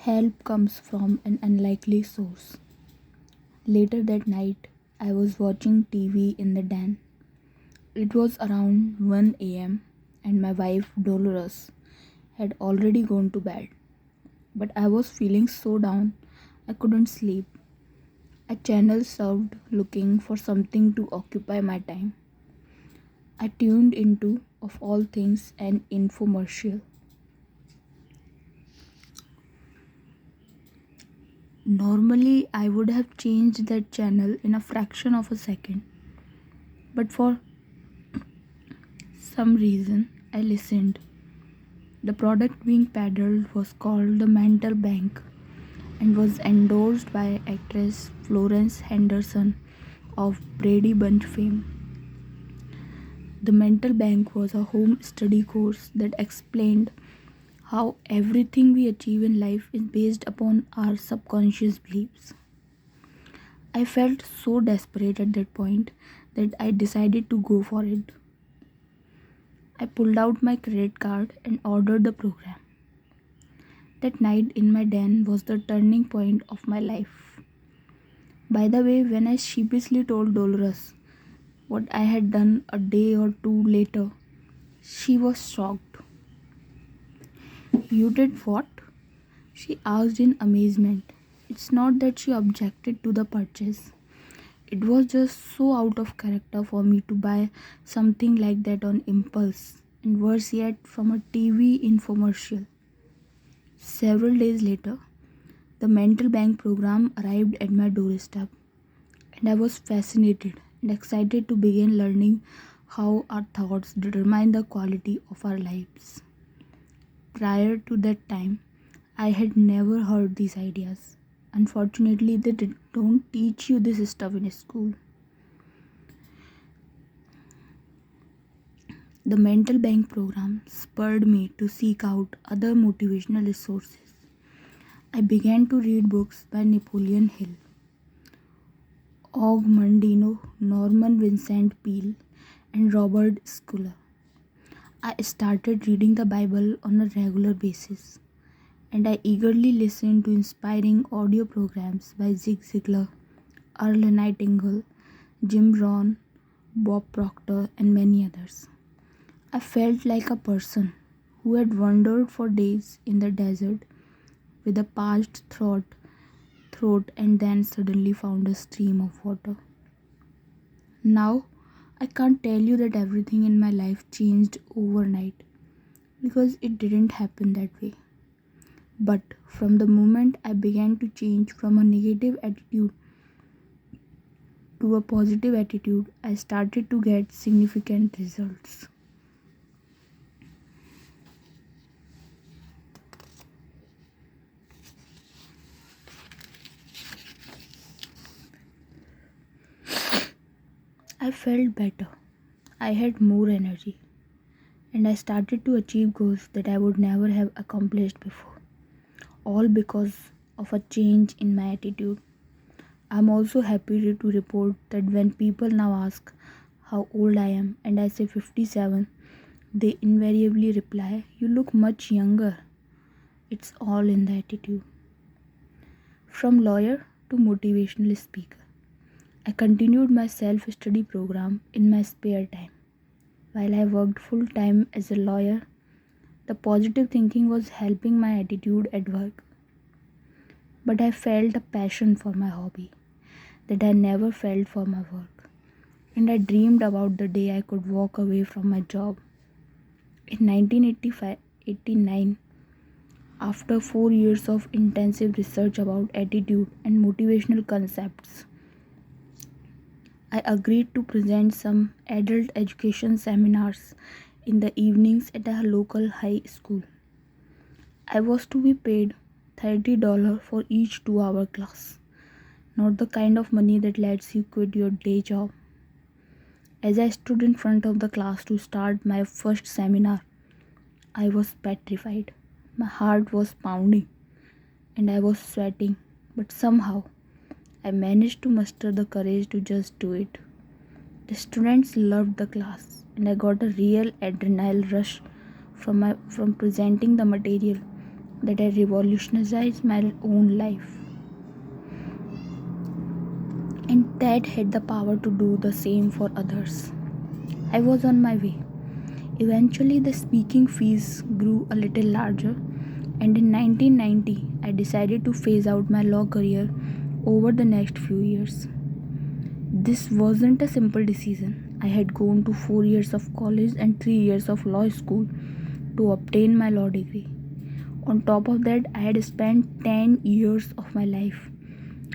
Help comes from an unlikely source. Later that night, I was watching TV in the den. It was around 1 a.m., and my wife, Dolores, had already gone to bed. But I was feeling so down, I couldn't sleep. A channel served looking for something to occupy my time. I tuned into, of all things, an infomercial. Normally, I would have changed that channel in a fraction of a second, but for some reason, I listened. The product being peddled was called the Mental Bank and was endorsed by actress Florence Henderson of Brady Bunch fame. The Mental Bank was a home study course that explained how everything we achieve in life is based upon our subconscious beliefs. I felt so desperate at that point that I decided to go for it. I pulled out my credit card and ordered the program. That night in my den was the turning point of my life. By the way, when I sheepishly told Dolores what I had done a day or two later, she was shocked. You did what? She asked in amazement. It's not that she objected to the purchase. It was just so out of character for me to buy something like that on impulse, and worse yet, from a TV infomercial. Several days later, the Mental Bank program arrived at my doorstep, and I was fascinated and excited to begin learning how our thoughts determine the quality of our lives. Prior to that time, I had never heard these ideas. Unfortunately, don't teach you this stuff in school. The Mental Bank program spurred me to seek out other motivational resources. I began to read books by Napoleon Hill, Og Mandino, Norman Vincent Peale, and Robert Schuller. I started reading the Bible on a regular basis, and I eagerly listened to inspiring audio programs by Zig Ziglar, Earl Nightingale, Jim Rohn, Bob Proctor, and many others. I felt like a person who had wandered for days in the desert with a parched throat and then suddenly found a stream of water. Now, I can't tell you that everything in my life changed overnight because it didn't happen that way. But from the moment I began to change from a negative attitude to a positive attitude, I started to get significant results. I felt better. I had more energy, and I started to achieve goals that I would never have accomplished before, all because of a change in my attitude. I'm also happy to report that when people now ask how old I am and I say 57, they invariably reply, "You look much younger." It's all in the attitude. From lawyer to motivational speaker, I continued my self study program in my spare time. While I worked full time as a lawyer, the positive thinking was helping my attitude at work. But I felt a passion for my hobby that I never felt for my work. And I dreamed about the day I could walk away from my job. In 1989, after 4 years of intensive research about attitude and motivational concepts, I agreed to present some adult education seminars in the evenings at a local high school. I was to be paid $30 for each 2-hour class, not the kind of money that lets you quit your day job. As I stood in front of the class to start my first seminar, I was petrified. My heart was pounding and I was sweating, but somehow I managed to muster the courage to just do it. The students loved the class and I got a real adrenaline rush from presenting the material that I revolutionized my own life, and that had the power to do the same for others. I was on my way. Eventually, the speaking fees grew a little larger, and in 1990, I decided to phase out my law career over the next few years. This wasn't a simple decision. I had gone to 4 years of college and 3 years of law school to obtain my law degree. On top of that, I had spent 10 years of my life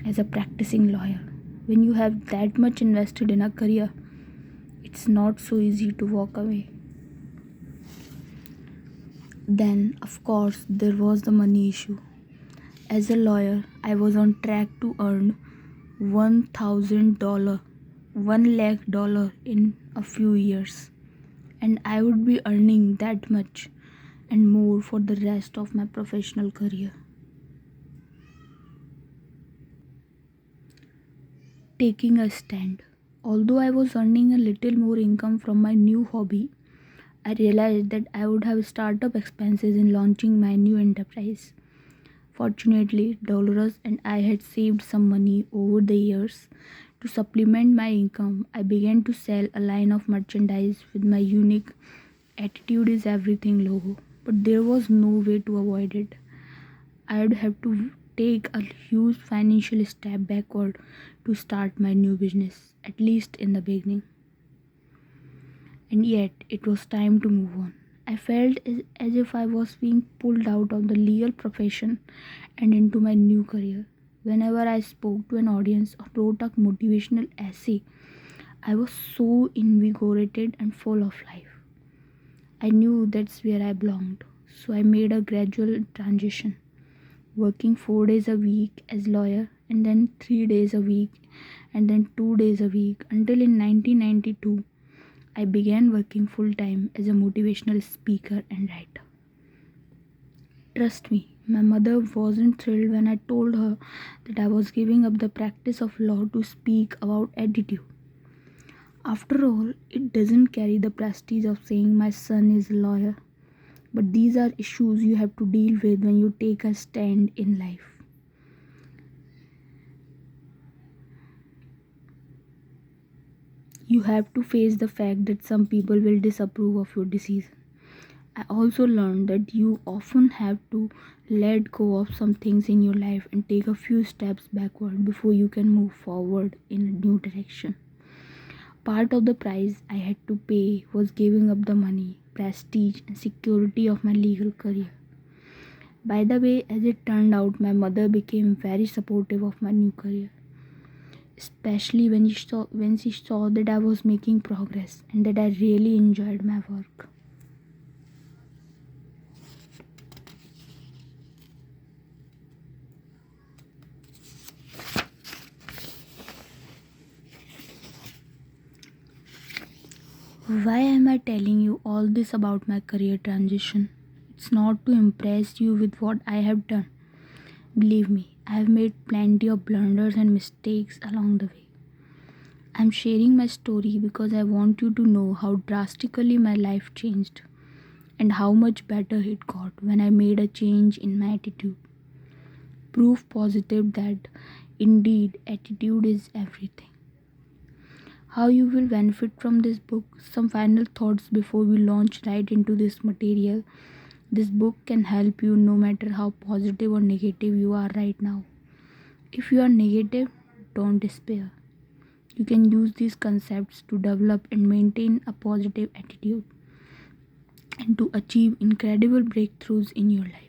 as a practicing lawyer. When you have that much invested in a career, it's not so easy to walk away. Then, of course, there was the money issue. As a lawyer, I was on track to earn $1,000, $1 lakh in a few years, and I would be earning that much and more for the rest of my professional career. Taking a stand. Although I was earning a little more income from my new hobby, I realized that I would have startup expenses in launching my new enterprise. Fortunately, Dolores and I had saved some money over the years. To supplement my income, I began to sell a line of merchandise with my unique attitude is everything logo. But there was no way to avoid it. I'd have to take a huge financial step backward to start my new business, at least in the beginning. And yet, it was time to move on. I felt as if I was being pulled out of the legal profession and into my new career. Whenever I spoke to an audience or wrote a motivational essay, I was so invigorated and full of life. I knew that's where I belonged, so I made a gradual transition, working 4 days a week as lawyer and then 3 days a week and then 2 days a week until in 1992 I began working full time as a motivational speaker and writer. Trust me, my mother wasn't thrilled when I told her that I was giving up the practice of law to speak about attitude. After all, it doesn't carry the prestige of saying my son is a lawyer, but these are issues you have to deal with when you take a stand in life. You have to face the fact that some people will disapprove of your decision. I also learned that you often have to let go of some things in your life and take a few steps backward before you can move forward in a new direction. Part of the price I had to pay was giving up the money, prestige, and security of my legal career. By the way, as it turned out, my mother became very supportive of my new career, especially when she saw that I was making progress and that I really enjoyed my work. Why am I telling you all this about my career transition? It's not to impress you with what I have done. Believe me, I have made plenty of blunders and mistakes along the way. I'm sharing my story because I want you to know how drastically my life changed and how much better it got when I made a change in my attitude. Proof positive that indeed attitude is everything. How you will benefit from this book. Some final thoughts before we launch right into this material. This book can help you no matter how positive or negative you are right now. If you are negative, don't despair. You can use these concepts to develop and maintain a positive attitude and to achieve incredible breakthroughs in your life.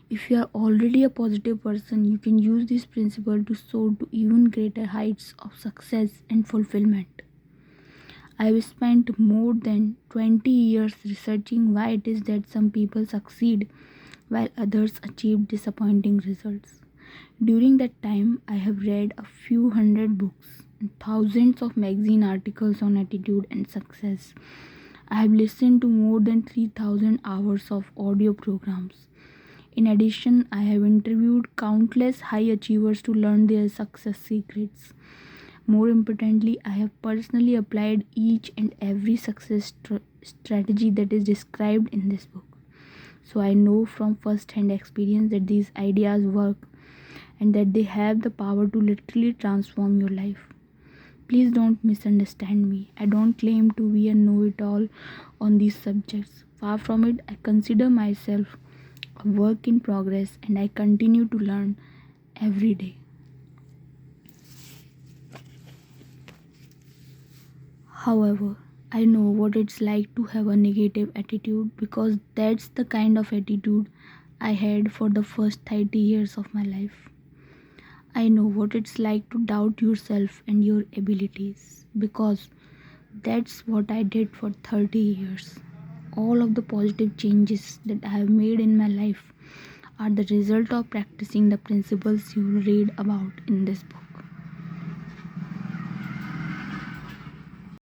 If you are already a positive person, you can use this principle to soar to even greater heights of success and fulfillment. I have spent more than 20 years researching why it is that some people succeed while others achieve disappointing results. During that time, I have read a few hundred books and thousands of magazine articles on attitude and success. I have listened to more than 3,000 hours of audio programs. In addition, I have interviewed countless high achievers to learn their success secrets. More importantly, I have personally applied each and every success strategy that is described in this book. So I know from first hand experience that these ideas work and that they have the power to literally transform your life. Please don't misunderstand me. I don't claim to be a know it all on these subjects. Far from it, I consider myself a work in progress and I continue to learn every day. However, I know what it's like to have a negative attitude because that's the kind of attitude I had for the first 30 years of my life. I know what it's like to doubt yourself and your abilities because that's what I did for 30 years. All of the positive changes that I have made in my life are the result of practicing the principles you read about in this book.